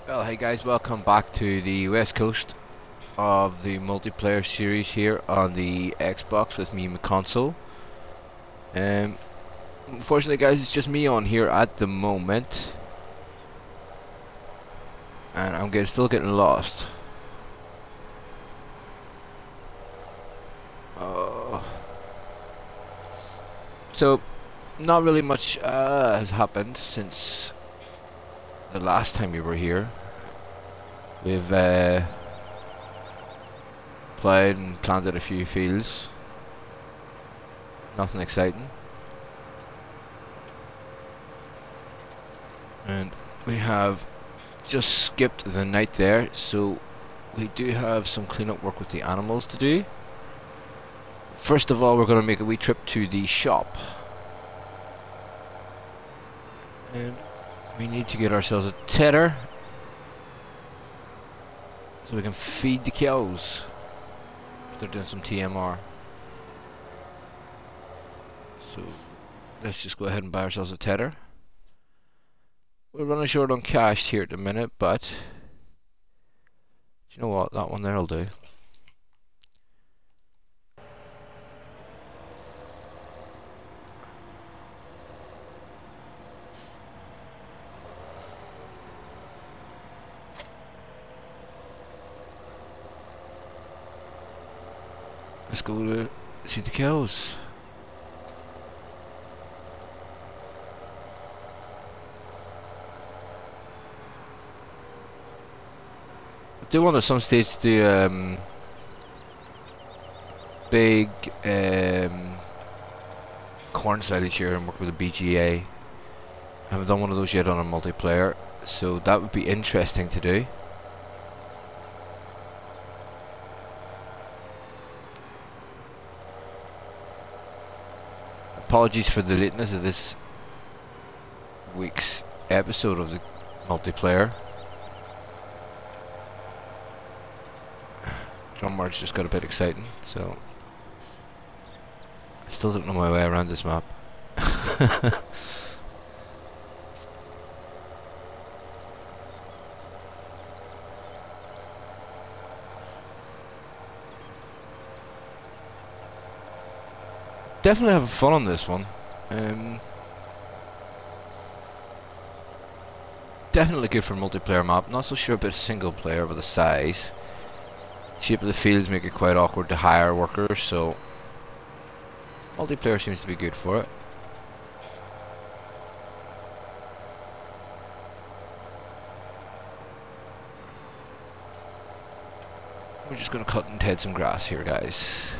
Well, hey guys, welcome back to the west coast of the multiplayer series here on the Xbox with me, McConsole. Unfortunately guys, it's just me on here at the moment. And I'm still getting lost. So, not really much has happened since the last time we were here. We've played and planted a few fields. Nothing exciting. And we have just skipped the night there, so we do have some cleanup work with the animals to do. First of all, we're going to make a wee trip to the shop. And we need to get ourselves a tedder so we can feed the cows. They're doing some TMR. So let's just go ahead and buy ourselves a tedder. We're running short on cash here at the minute, but you know what? That one there'll do. Let's go to see the cows. I do want at some stage to do big corn silage here and work with a BGA. I haven't done one of those yet on a multiplayer, so that would be interesting to do. Apologies for the lateness of this week's episode of the multiplayer. Drum march just got a bit exciting, so I still don't know my way around this map. Definitely having fun on this one. Definitely good for a multiplayer map. Not so sure about single player with the size. Shape of the fields make it quite awkward to hire workers, so multiplayer seems to be good for it. We're just going to cut and head some grass here, guys.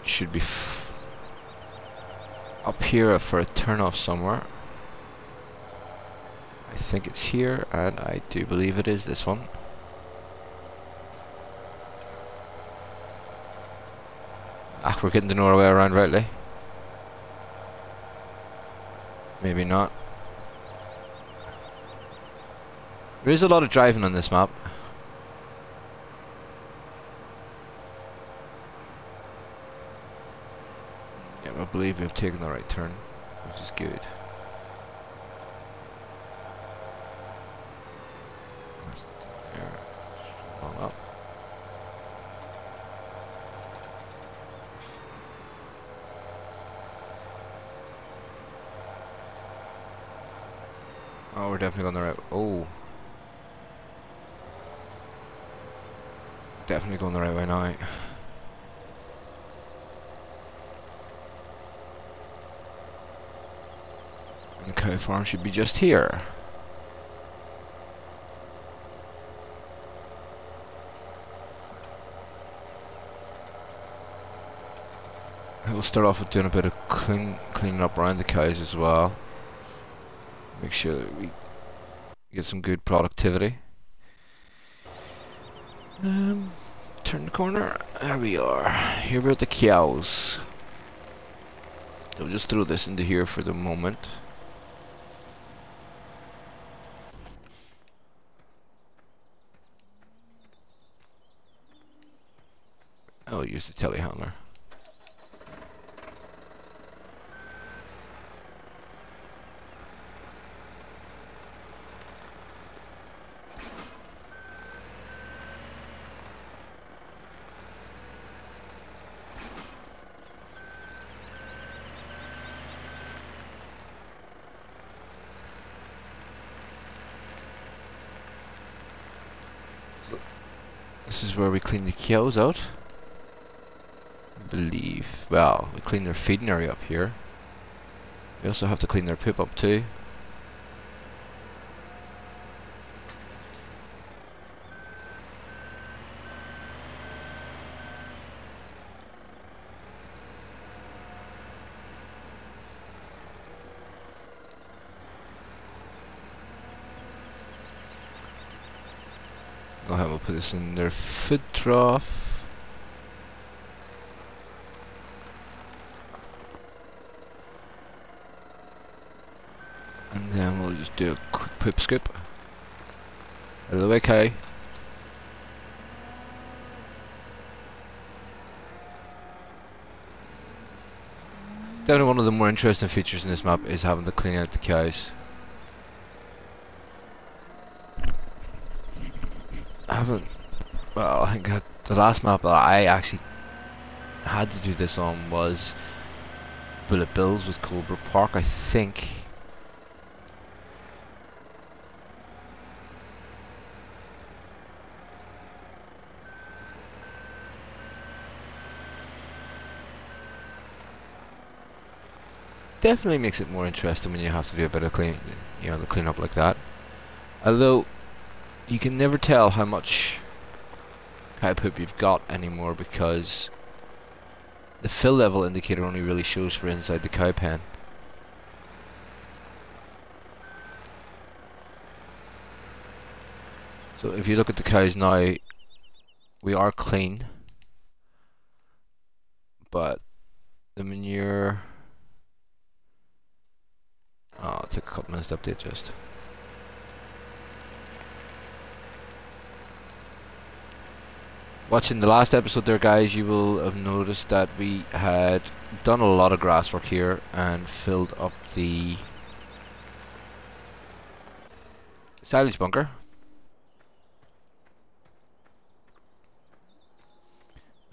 Should be up here for a turn off somewhere. I think it's here, and I do believe it is this one. Ah, we're getting to know our way around rightly. Maybe not. There is a lot of driving on this map. I believe we've taken the right turn, which is good. Up. Oh, we're definitely going the right. Oh, definitely going the right way now. The cow farm should be just here. We'll start off with doing a bit of cleaning up around the cows as well. Make sure that we get some good productivity. Turn the corner. There we are. Here we're at the cows. I'll just throw this into here for the moment. use the telehandler. This is where we clean the cows out. I believe. Well, we clean their feeding area up here. We also have to clean their poop up too. Go ahead, we'll put this in their food trough. And then we'll just do a quick poop scoop. Out of the way, cow. Definitely one of the more interesting features in this map is having to clean out the cows. Well, I think the last map that I actually had to do this on was BulletBill's with Cobra Park, I think. Definitely makes it more interesting when you have to do a bit of clean, the cleanup like that. Although you can never tell how much cow poop you've got anymore because the fill level indicator only really shows for inside the cow pen. So if you look at the cows now, we are clean, but the manure, oh, it took a couple minutes to update just. Watching the last episode there, guys, you will have noticed that we had done a lot of grass work here and filled up the silage bunker.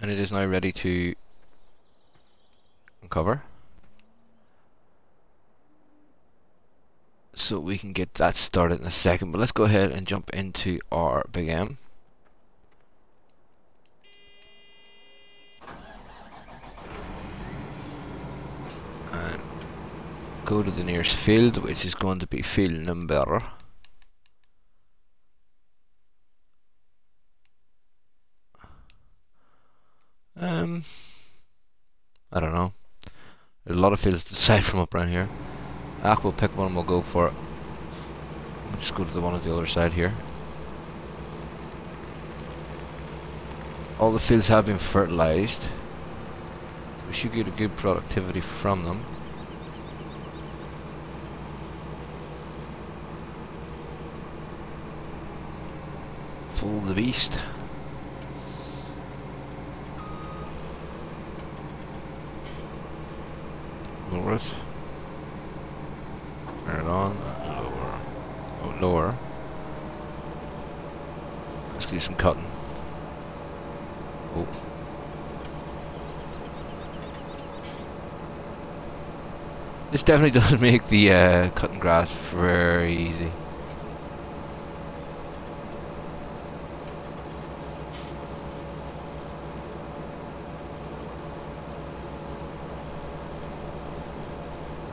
And it is now ready to uncover. So we can get that started in a second, but let's go ahead and jump into our Big M. And go to the nearest field, which is going to be field number I don't know. There's a lot of fields to decide from up around here. We'll pick one and we'll go for it. We'll just go to the one on the other side here. All the fields have been fertilized. We should get a good productivity from them. Fool the beast. Lower it. Turn it on. Lower. Oh, lower. Let's get some cotton. Oh. This definitely does make the cutting grass very easy.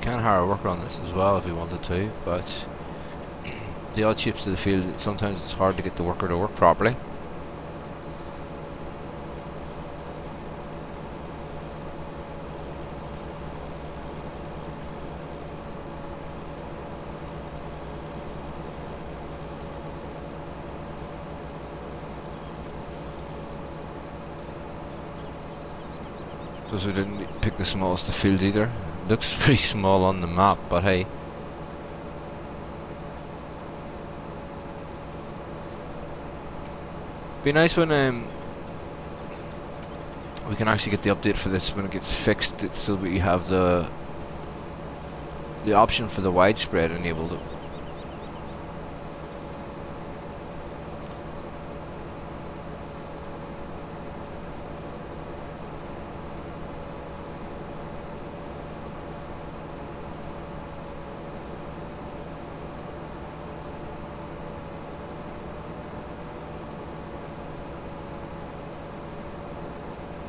Can hire a worker on this as well if we wanted to, but the odd shapes of the field, sometimes it's hard to get the worker to work properly. Because we didn't pick the smallest of fields either. It looks pretty small on the map, but hey. Be nice when we can actually get the update for this when it gets fixed, so we have the option for the widespread enabled.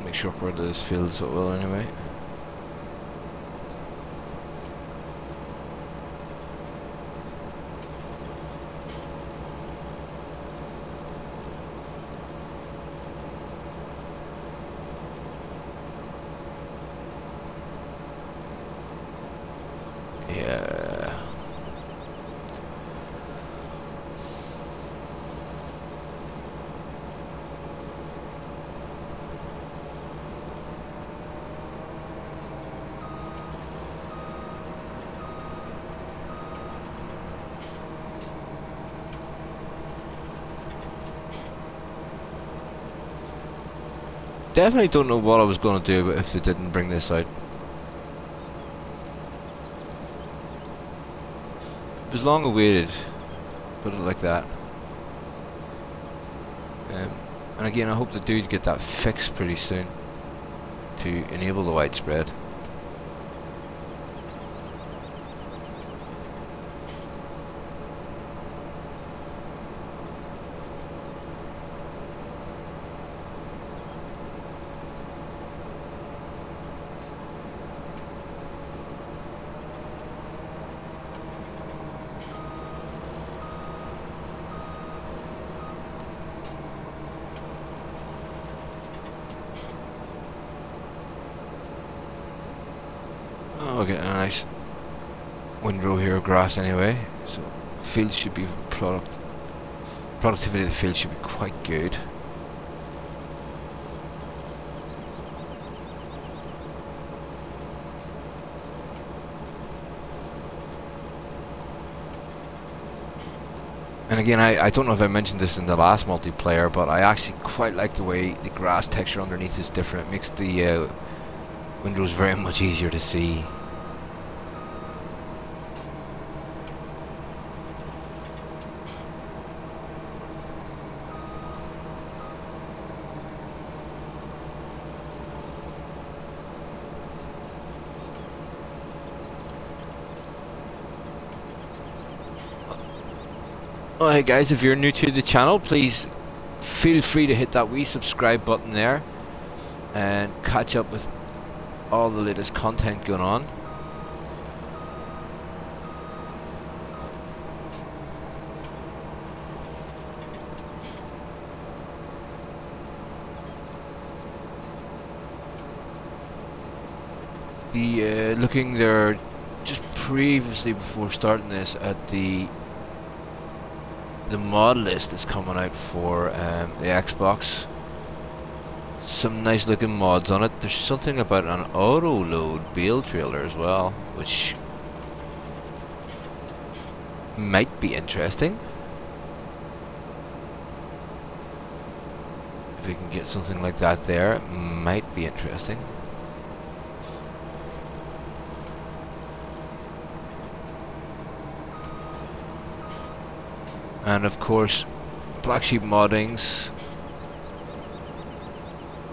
Make sure where this feels so well anyway. Yeah. Definitely don't know what I was going to do if they didn't bring this out. It was long awaited, put it like that. And again, I hope they do get that fixed pretty soon to enable the widespread. Oh, get a nice windrow here of grass anyway, so field should be productivity of the field should be quite good. And again, I don't know if I mentioned this in the last multiplayer, but I actually quite like the way the grass texture underneath is different. It makes the windrows very much easier to see. Oh, hey guys, if you're new to the channel, please feel free to hit that wee subscribe button there and catch up with all the latest content going on. Looking there just previously before starting this at the mod list that's coming out for the Xbox. Some nice looking mods on it. There's something about an auto load bale trailer as well, which might be interesting if we can get something like that there. It might be interesting. And of course, Black Sheep Modding's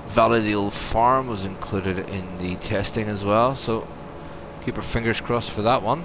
Validale Farm was included in the testing as well, so keep our fingers crossed for that one.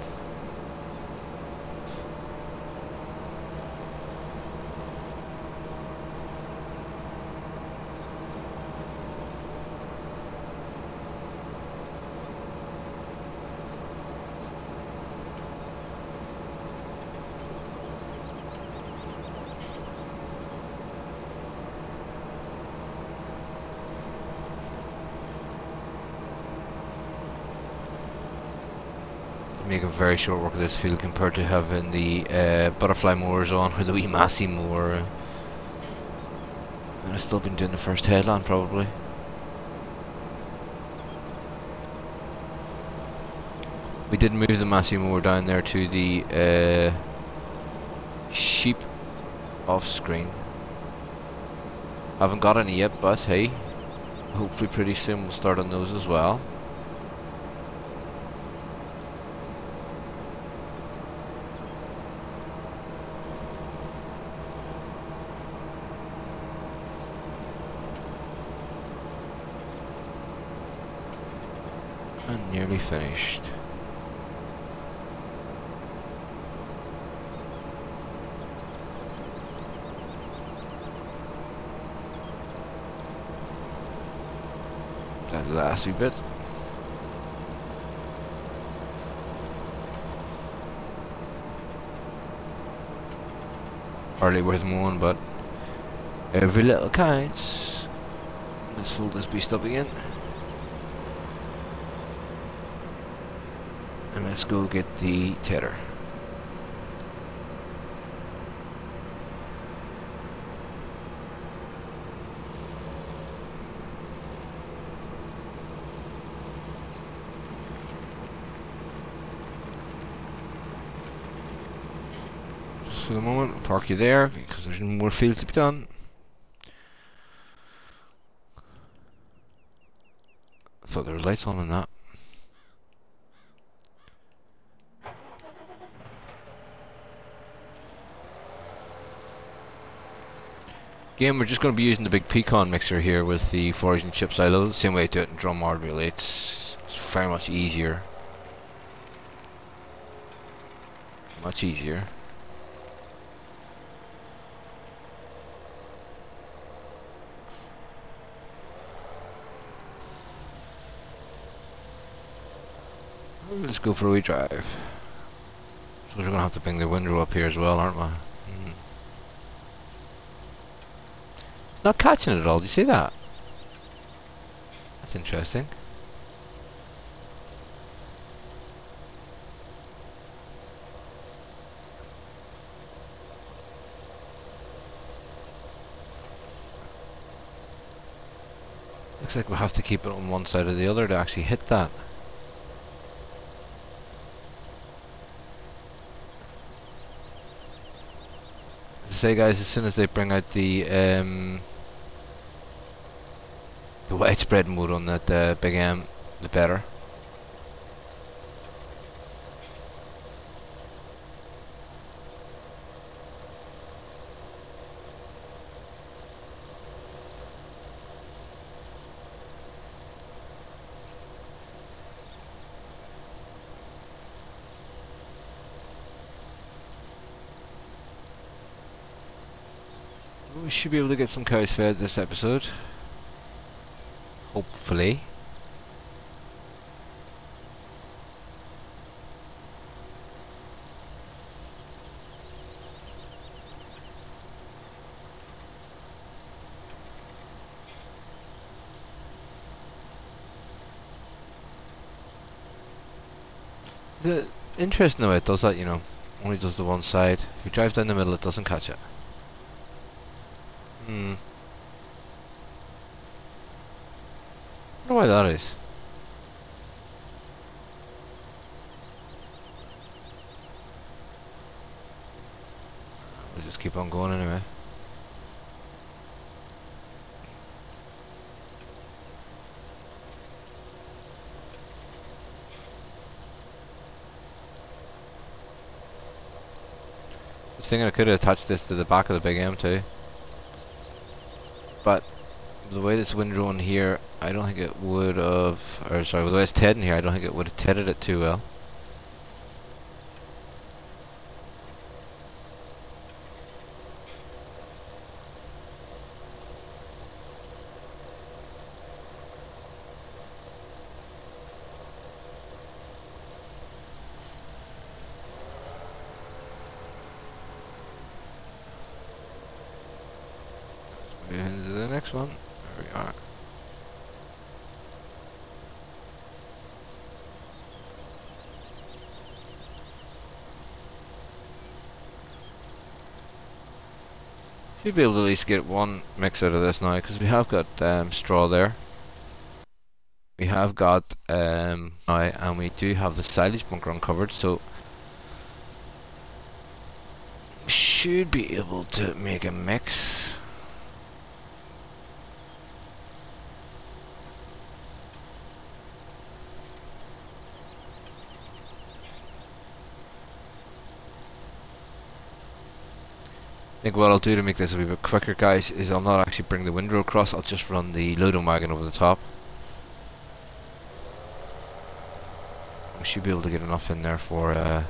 Make a very short work of this field compared to having the butterfly mowers on, or the wee massey mower. And I've still been doing the first headland probably. We did move the massey mower down there to the sheep off screen. Haven't got any yet, but hey, hopefully pretty soon we'll start on those as well. And nearly finished. That last wee bit. Hardly worth mowing, but every little counts. Let's fold this beast up again. And let's go get the tedder. For the moment, I'll park you there because there's more fields to be done. I thought there were lights on in that. Again, we're just going to be using the big pecan mixer here with the forage and chip silo. Same way I do it in Drumard really. It's very much easier. Much easier. Let's go for a wee drive. So we're going to have to bring the windrow up here as well, aren't we? It's not catching it at all, do you see that? That's interesting. Looks like we'll have to keep it on one side or the other to actually hit that. Say guys, as soon as they bring out the widespread mode on that big M, the better. We should be able to get some cows fed this episode. Hopefully. The interesting though, it does that, you know, only does the one side. If you drive down the middle, it doesn't catch it. I wonder why that is. We'll just keep on going anyway. I was thinking I could have attached this to the back of the big M too. But the way this windrow in here, I don't think it would have, or sorry, the way it's tedding here, I don't think it would have tedded it too well. Into the next one. There we are. Should be able to at least get one mix out of this now, because we have got straw there. We have got and we do have the silage bunker uncovered, so we should be able to make a mix. think what I'll do to make this a wee bit quicker, guys, is I'll not actually bring the windrow across, I'll just run the loading wagon over the top. We should be able to get enough in there for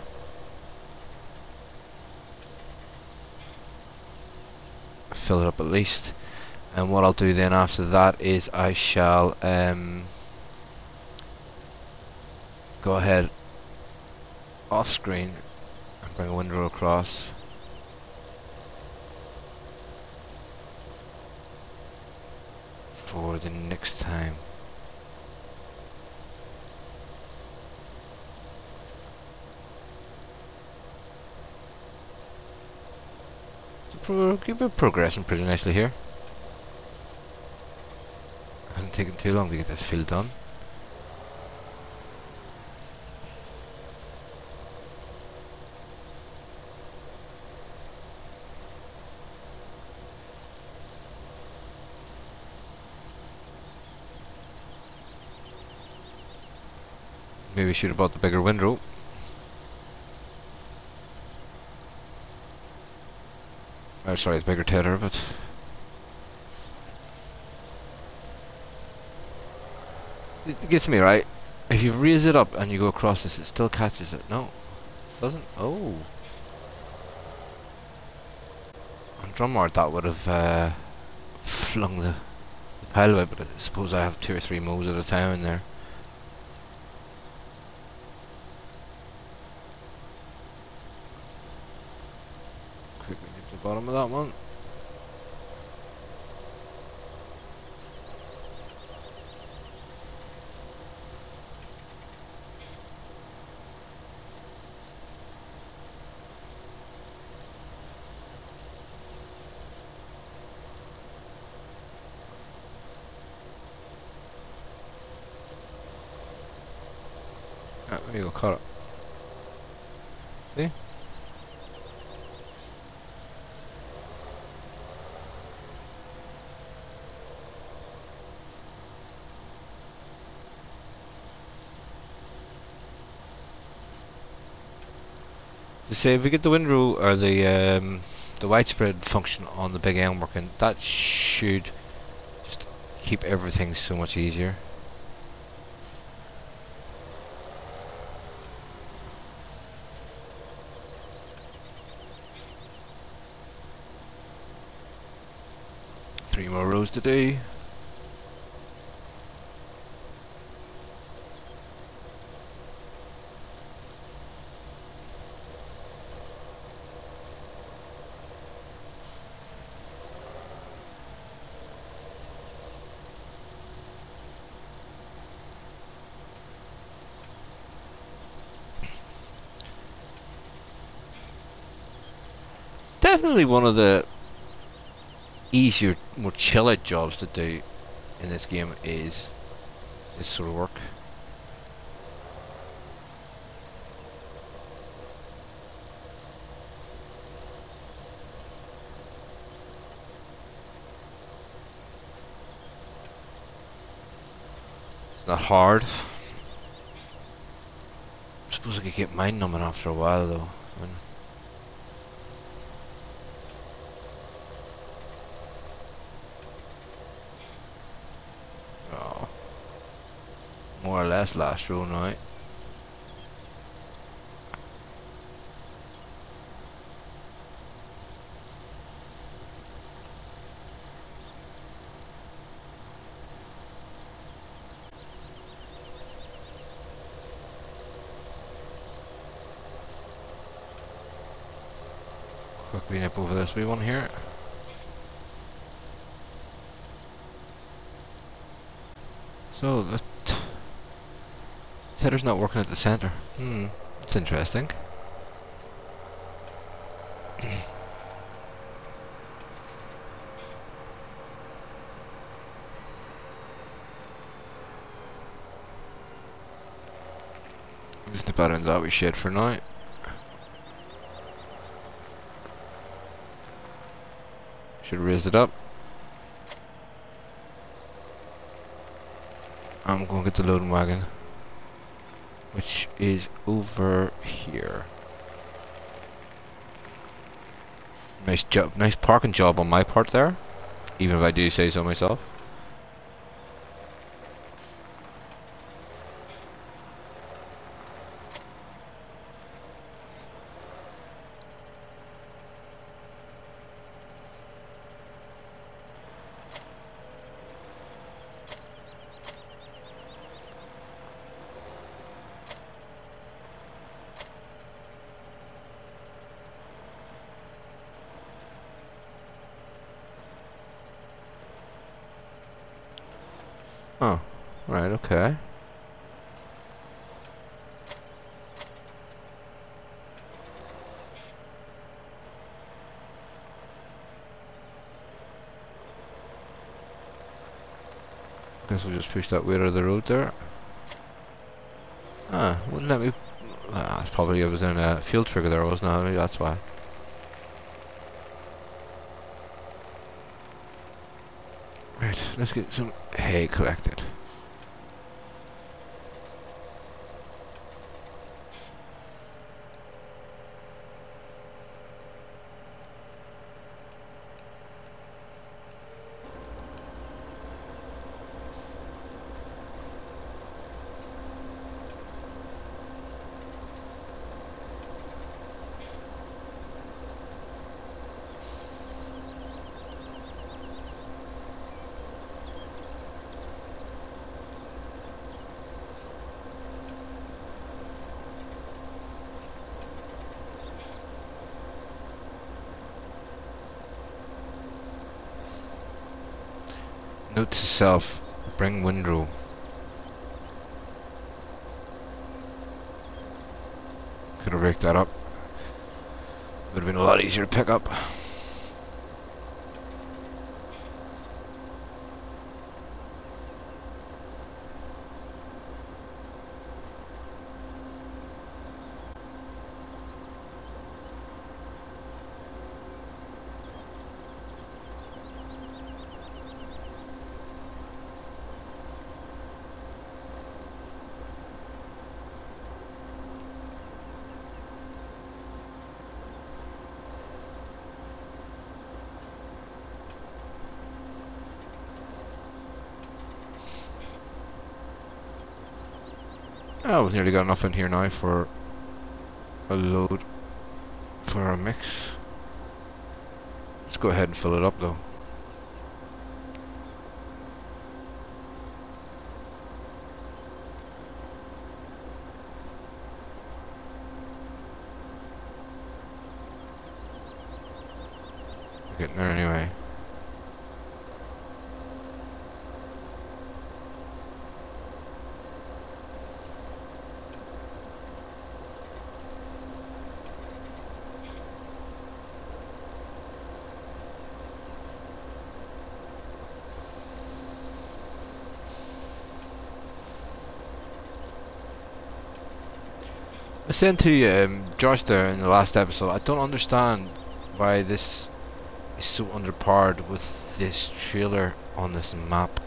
fill it up at least. And what I'll do then after that is I shall go ahead off screen and bring a windrow across. For the next time. So we're progressing pretty nicely here. Hasn't taken too long to get this fill done. Maybe we should have bought the bigger windrow. Oh, sorry, the bigger tether, but it gets me right. If you raise it up and you go across this, it still catches it. No, it doesn't. Oh, on Drumart that would have flung the pile away, but I suppose I have 2 or 3 mows at a time in there. Quickly get to the bottom of that one. There you go, caught it. See? To say, if we get the windrow or the widespread function on the big elm working, that should just keep everything so much easier. Three more rows to do. Definitely one of the easier, more chill out jobs to do in this game is this sort of work. It's not hard. I suppose I could get mind numbing after a while though. More or less last row now. Quickly nip over this wee one here. So the tether's not working at the center. It's interesting. Just nip out into that wee shed for now. Should raise it up. I'm going to get the loading wagon, which is over here. Nice job, nice parking job on my part there, even if I do say so myself. Oh, right, okay. Guess we'll just push that way out of the road there. Ah, wouldn't let me. Ah, it's probably I was in a field trigger there, wasn't I? Maybe that's why. Right, let's get some hay collected. Note to self, bring windrow. Could have raked that up. Would have been a lot easier to pick up. Oh, we've nearly got enough in here now for a load for our mix. Let's go ahead and fill it up though. We're getting there anyway. I said to Josh there in the last episode, I don't understand why this is so underpowered with this trailer on this map.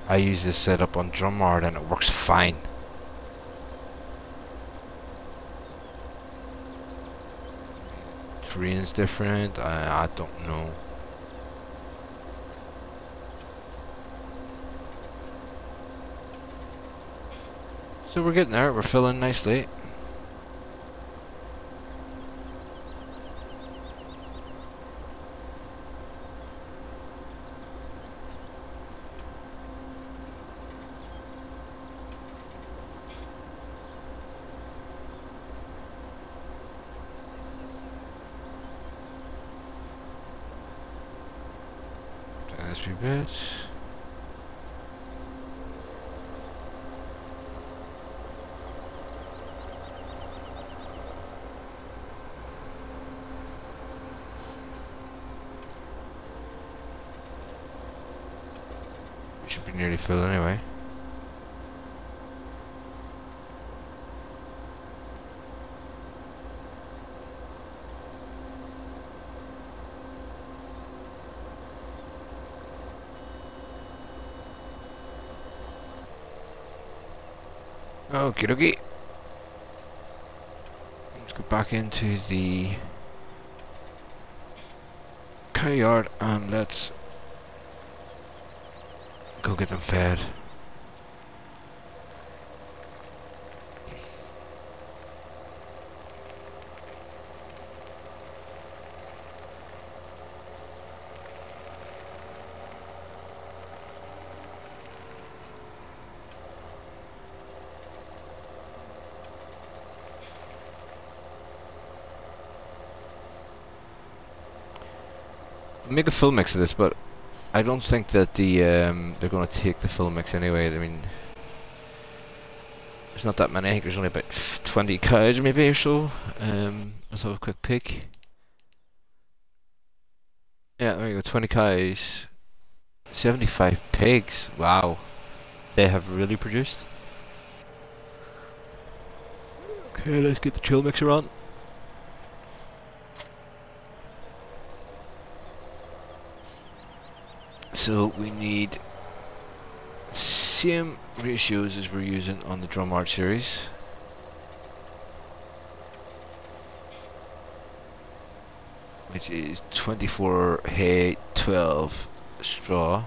I use this setup on Drummond and it works fine. Terrain's different, I don't know. So we're getting there, we're filling nicely. That's a bit. Should be nearly full anyway. Okie dokie. Let's go back into the cow yard and let's go get them fed. Make a full mix of this, but I don't think that they're going to take the full mix anyway. I mean, there's not that many. I think there's only about 20 cows maybe or so. Let's have a quick peek. Yeah, there you go, 20 cows, 75 pigs. Wow, they have really produced. Okay, let's get the trail mixer on. So we need same ratios as we're using on the drum art series. Which is 24 hay, 12 straw.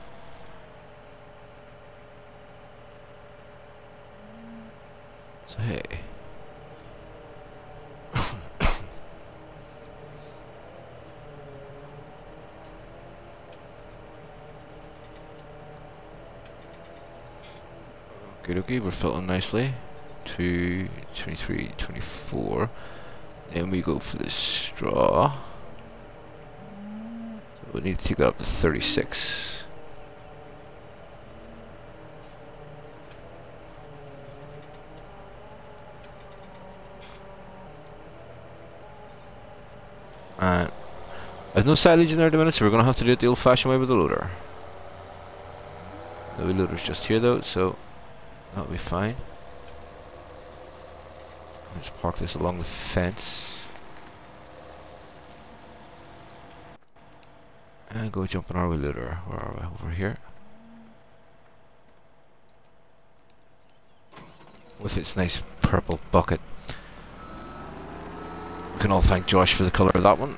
So hay. Okay, we're filling nicely. 2, 23, 24. Then we go for the straw. So we need to take that up to 36. And there's no silage in there at the minute, so we're going to have to do it the old-fashioned way with the loader. The loader's just here though, so that'll be fine. Let's park this along the fence. And go jump on our wheel loader. Where are we? Over here. With its nice purple bucket. We can all thank Josh for the colour of that one.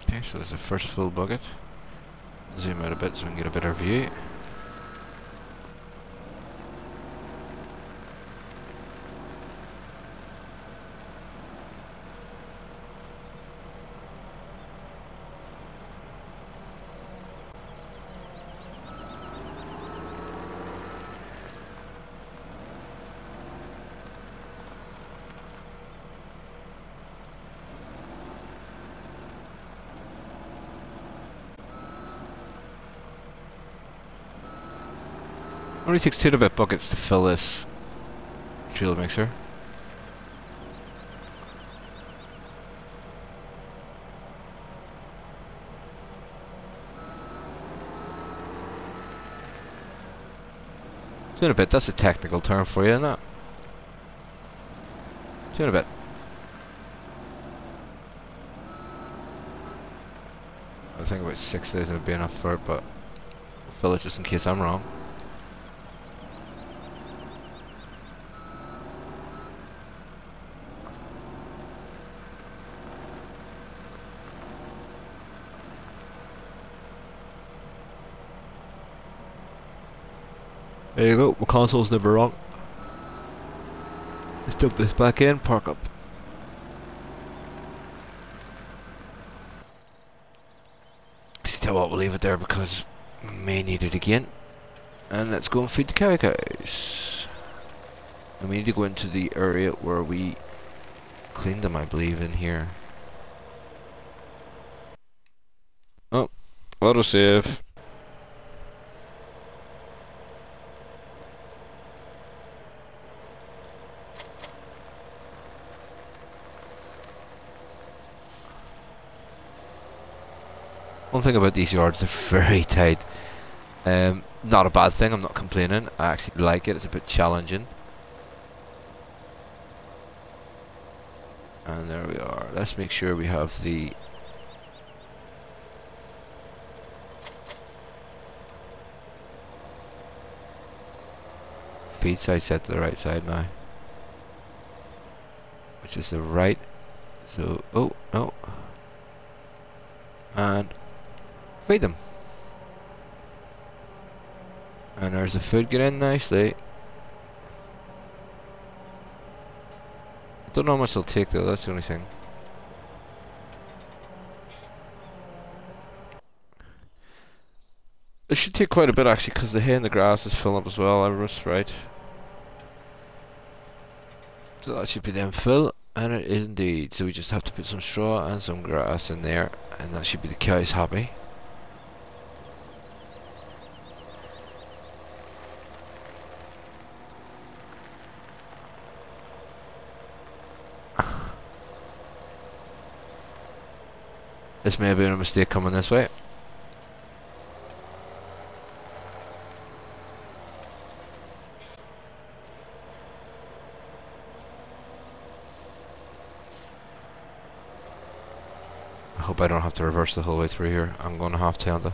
Okay, so there's the first full bucket. Zoom out a bit so we can get a better view. Only takes 2 bit buckets to fill this drill mixer. Two and a bit, that's a technical term for you, isn't it? 2 and a bit. I think about 6,000 would be enough for it, but I'll fill it just in case I'm wrong. There you go, McConsole's never wrong. Let's dump this back in, park up. So tell you what, we'll leave it there because we may need it again. And let's go and feed the cows. And we need to go into the area where we cleaned them, I believe, in here. Oh, autosave. One thing about these yards, they're very tight. not a bad thing, I'm not complaining. I actually like it, it's a bit challenging. And there we are. Let's make sure we have the feed side set to the right side now, which is the right. So, oh no, and feed them. And there's the food, get in nicely. Don't know how much they'll take though, that's the only thing. It should take quite a bit actually, because the hay and the grass is filling up as well, I was right. So that should be them full, and it is indeed. So we just have to put some straw and some grass in there, and that should be the cows happy. This may have been a mistake coming this way. I hope I don't have to reverse the whole way through here. I'm going to have to.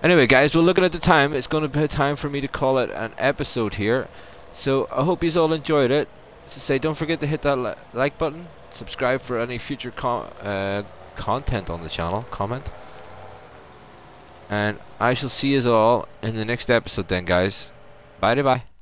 Anyway guys, we're looking at the time. It's going to be time for me to call it an episode here. So I hope you all enjoyed it. As I say, don't forget to hit that like button. Subscribe for any future content on the channel. Comment. And I shall see you all in the next episode then guys. Bye bye.